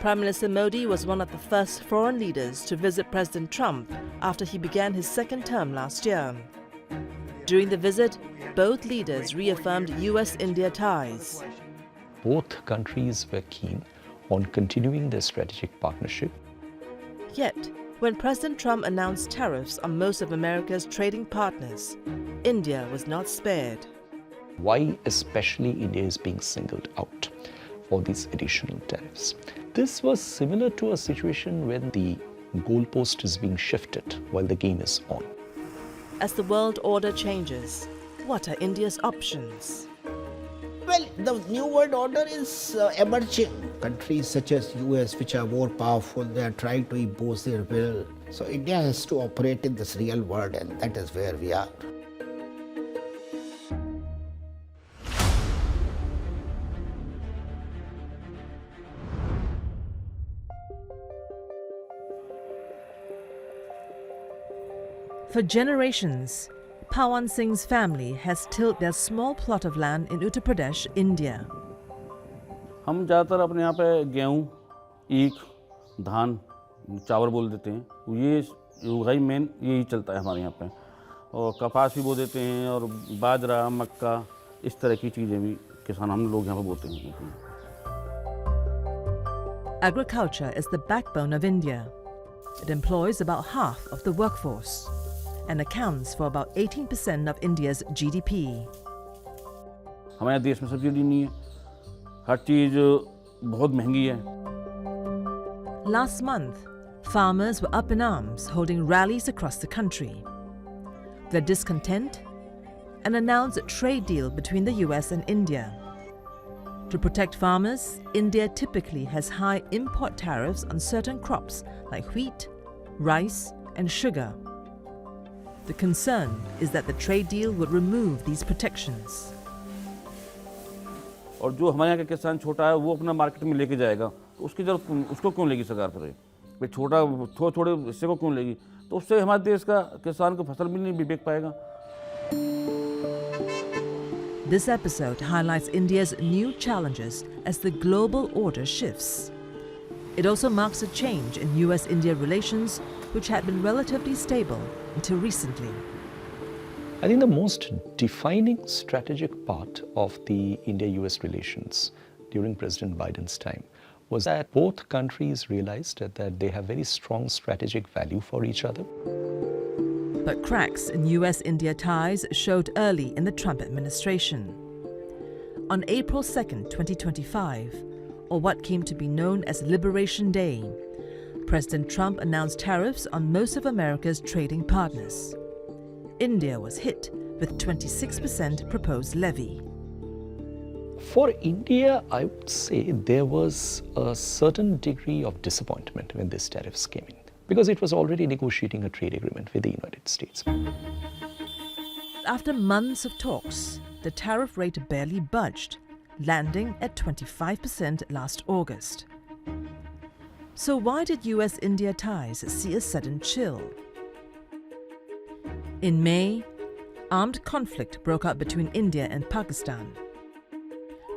Prime Minister Modi was one of the first foreign leaders to visit President Trump after he began his second term last year. During the visit, both leaders reaffirmed US-India ties. Both countries were keen on continuing their strategic partnership. Yet, when President Trump announced tariffs on most of America's trading partners, India was not spared. Why especially India is being singled out for these additional tariffs? This was similar to a situation when the goalpost is being shifted while the game is on. As the world order changes, what are India's options? Well, the new world order is emerging. Countries such as US, which are more powerful, they are trying to impose their will. So India has to operate in this real world, and that is where we are. For generations, Pawan Singh's family has tilled their small plot of land in Uttar Pradesh, India. हम ज़्यादातर अपने यहाँ पे गेहूँ, ईख, धान, चावल बोल देते हैं। ये उगाई मेन यही चलता है हमारे यहाँ पे। और कपास भी बो देते हैं और बाजरा, मक्का, इस तरह की चीज़ें भी किसान हम लोग यहाँ पे बोते हैं। Agriculture is the backbone of India. It employs about half of the workforce and accounts for about 18% of India's GDP. हमारे देश में सब्सिडी नहीं है, हर चीज़ बहुत महंगी है। Last month, farmers were up in arms holding rallies across the country. Their discontent and announced a trade deal between the US and India. To protect farmers, India typically has high import tariffs on certain crops like wheat, rice, and sugar. The concern is that the trade deal would remove these protections. और जो हमारे यहाँ का किसान छोटा है वो अपना मार्केट में लेके जाएगा, तो उसकी जरूरत उसको क्यों लेगी सरकार पर? भाई छोटा थोड़े हिस्से को क्यों लेगी? तो उससे हमारे देश का किसान को फसल भी नहीं बिक पाएगा। This episode highlights India's new challenges as the global order shifts. It also marks a change in US-India relations, which had been relatively stable until recently. I think the most defining strategic part of the India-US relations during President Biden's time was that both countries realized that they have very strong strategic value for each other. But cracks in US-India ties showed early in the Trump administration. On April 2nd, 2025, or what came to be known as Liberation Day, President Trump announced tariffs on most of America's trading partners. India was hit with 26% proposed levy. For India, I would say there was a certain degree of disappointment when these tariffs came in, because it was already negotiating a trade agreement with the United States. After months of talks, the tariff rate barely budged, landing at 25% last August. So why did US-India ties see a sudden chill? In May, armed conflict broke out between India and Pakistan.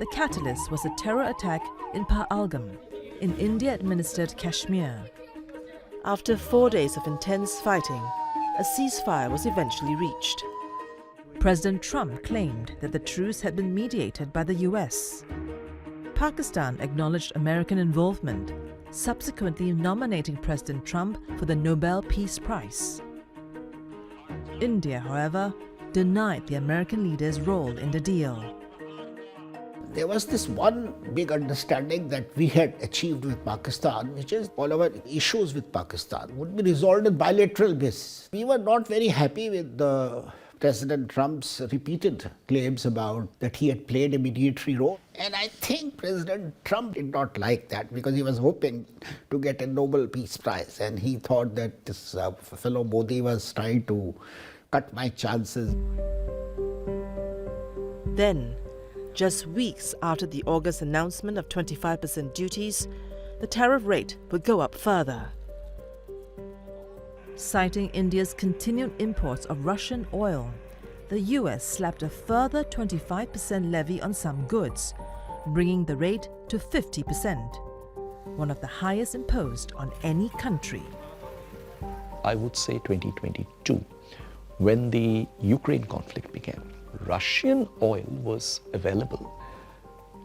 The catalyst was a terror attack in Pahalgam, in India-administered Kashmir. After 4 days of intense fighting, a ceasefire was eventually reached. President Trump claimed that the truce had been mediated by the US. Pakistan acknowledged American involvement, subsequently nominating President Trump for the Nobel Peace Prize. India, however, denied the American leader's role in the deal. There was this one big understanding that we had achieved with Pakistan, which is all our issues with Pakistan would be resolved on bilateral basis. We were not very happy with President Trump's repeated claims about that he had played a mediatory role. And I think President Trump did not like that, because he was hoping to get a Nobel Peace Prize, and he thought that this fellow Modi was trying to cut my chances. Then, just weeks after the August announcement of 25% duties, the tariff rate would go up further. Citing India's continued imports of Russian oil, the US slapped a further 25% levy on some goods, bringing the rate to 50%. one of the highest imposed on any country. I would say 2022, when the Ukraine conflict began, Russian oil was available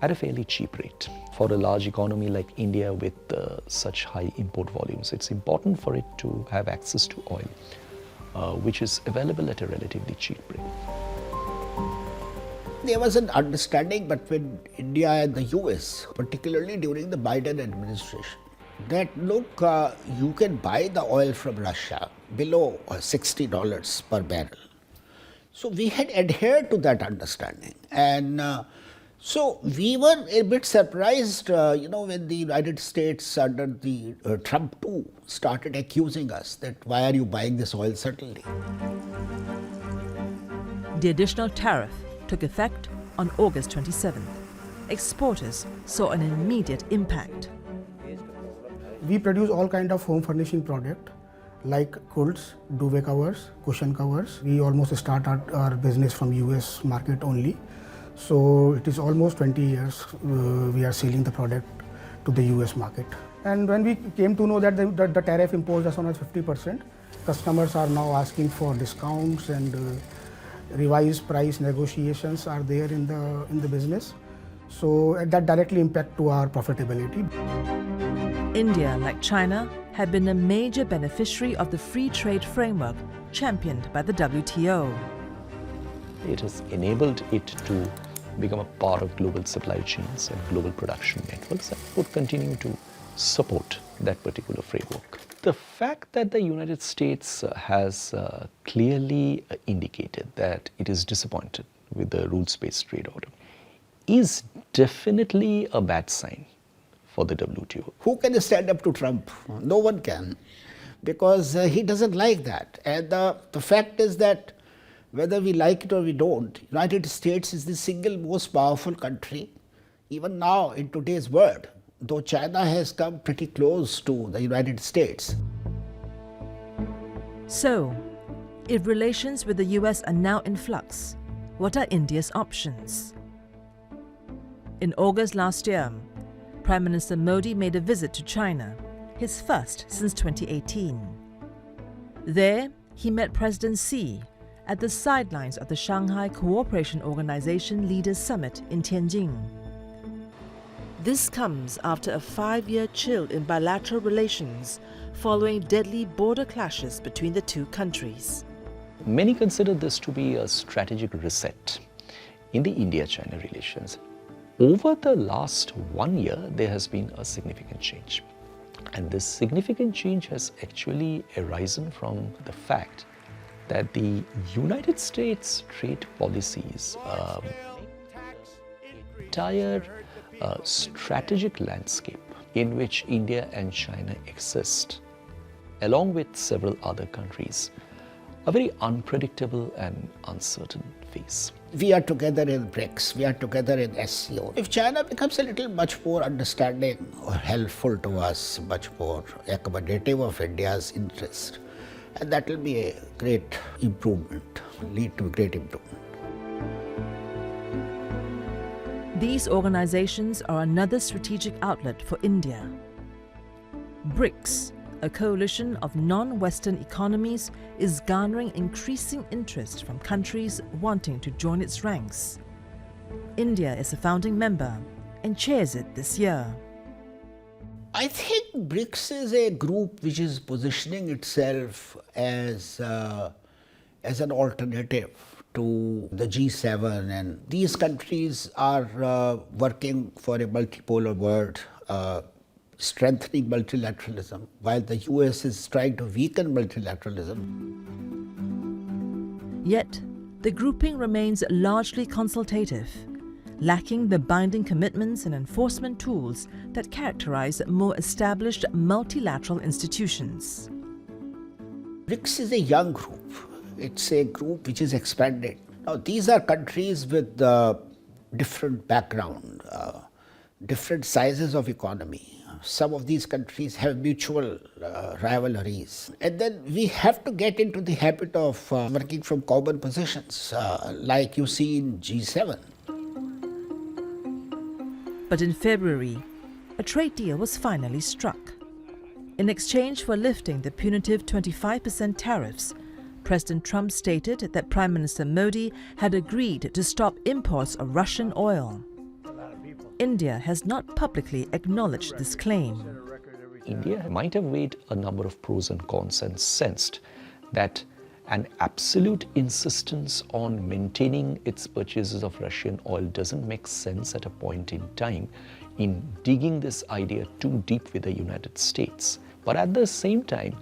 at a fairly cheap rate. For a large economy like India with such high import volumes, it's important for it to have access to oil, which is available at a relatively cheap rate. There was an understanding between India and the US, particularly during the Biden administration, that look, you can buy the oil from Russia below $60 per barrel. So we had adhered to that understanding. And so we were a bit surprised, when the United States under the Trump too started accusing us that why are you buying this oil suddenly? The additional tariff took effect on August 27th. Exporters saw an immediate impact. We produce all kind of home furnishing product like quilts, duvet covers, cushion covers. We almost start our business from US market only. So it is almost 20 years we are selling the product to the US market. And when we came to know that the tariff imposed us on us 50%, customers are now asking for discounts and revised price negotiations are there in the business. So that directly impact to our profitability. India, like China, had been a major beneficiary of the free trade framework championed by the WTO. It has enabled it to become a part of global supply chains and global production networks and would continue to support that particular framework. The fact that the United States has clearly indicated that it is disappointed with the rules-based trade order is definitely a bad sign for the WTO. Who can stand up to Trump? No one can, because he doesn't like that. And the fact is that whether we like it or we don't, United States is the single most powerful country, even now in today's world, though China has come pretty close to the United States. So, if relations with the US are now in flux, what are India's options? In August last year, Prime Minister Modi made a visit to China, his first since 2018. There, he met President Xi at the sidelines of the Shanghai Cooperation Organization Leaders Summit in Tianjin. This comes after a 5-year chill in bilateral relations following deadly border clashes between the two countries. Many consider this to be a strategic reset in the India-China relations. Over the last 1 year, there has been a significant change. And this significant change has actually arisen from the fact that the United States trade policies entire strategic landscape in which India and China exist, along with several other countries, a very unpredictable and uncertain phase. We are together in BRICS, we are together in SCO. If China becomes a little much more understanding or helpful to us, much more accommodative of India's interest, and that will be a great improvement, lead to a great improvement. These organizations are another strategic outlet for India. BRICS, a coalition of non-Western economies, is garnering increasing interest from countries wanting to join its ranks. India is a founding member and chairs it this year. I think BRICS is a group which is positioning itself as an alternative to the G7, and these countries are working for a multipolar world, strengthening multilateralism, while the US is trying to weaken multilateralism. Yet, the grouping remains largely consultative, lacking the binding commitments and enforcement tools that characterize more established multilateral institutions. BRICS is a young group. It's a group which is expanding. Now, these are countries with different background, different sizes of economy. Some of these countries have mutual rivalries. And then we have to get into the habit of working from common positions, like you see in G7. But in February, a a trade deal was finally struck. In exchange for lifting the punitive 25% tariffs, President Trump stated that Prime Minister Modi had agreed to stop imports of Russian oil. India has not publicly acknowledged this claim. India might have weighed a number of pros and cons and sensed that an absolute insistence on maintaining its purchases of Russian oil doesn't make sense at a point in time in digging this idea too deep with the United States. But at the same time,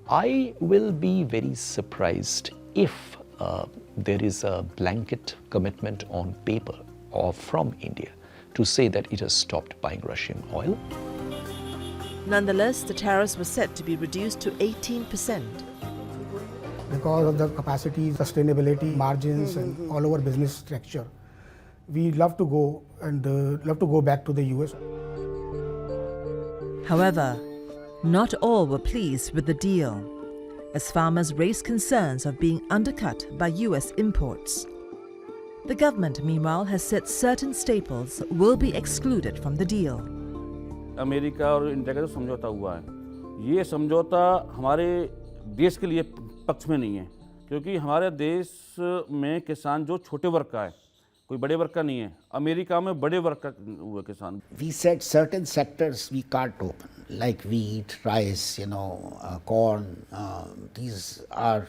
I will be very surprised if there is a blanket commitment on paper or from India to say that it has stopped buying Russian oil. Nonetheless, the tariffs were set to be reduced to 18%. Because of the capacity, sustainability, margins, and all over business structure, we love to go back to the US. However, not all were pleased with the deal, as farmers raised concerns of being undercut by US imports. The government, meanwhile, has said certain staples will be excluded from the deal. America और India का जो समझौता हुआ है, ये समझौता हमारे देश के लिए पक्ष में नहीं है, क्योंकि हमारे देश में किसान जो छोटे वर्ग का है, कोई बड़े वर्ग का नहीं है. अमेरिका में बड़े वर्ग का हुआ किसान. We said certain sectors we can't open, like wheat, rice, corn. These are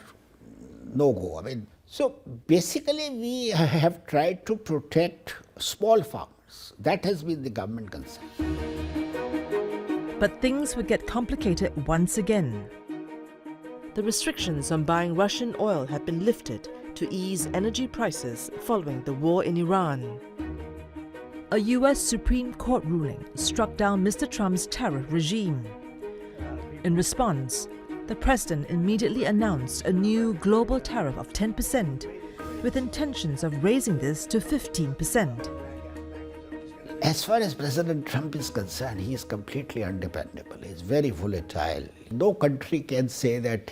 no-go. I mean, so basically we have tried to protect small farmers. That has been the government concern. But things would get complicated once again. The restrictions on buying Russian oil have been lifted to ease energy prices following the war in Iran. A US Supreme Court ruling struck down Mr. Trump's tariff regime. In response, the president immediately announced a new global tariff of 10%, with intentions of raising this to 15%. As far as President Trump is concerned, he is completely undependable. He is very volatile. No country can say that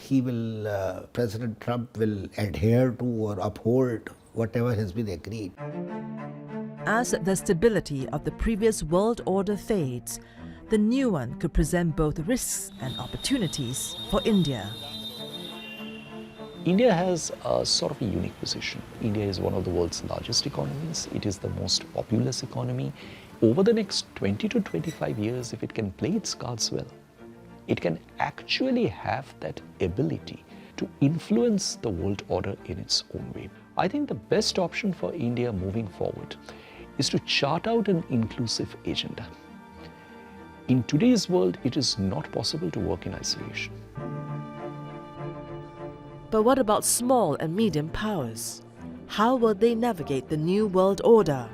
President Trump will adhere to or uphold whatever has been agreed. As the stability of the previous world order fades, the new one could present both risks and opportunities for India. India has a sort of a unique position. India is one of the world's largest economies. It is the most populous economy. Over the next 20 to 25 years, if it can play its cards well, it can actually have that ability to influence the world order in its own way. I think the best option for India moving forward is to chart out an inclusive agenda. In today's world, it is not possible to work in isolation. But what about small and medium powers? How will they navigate the new world order?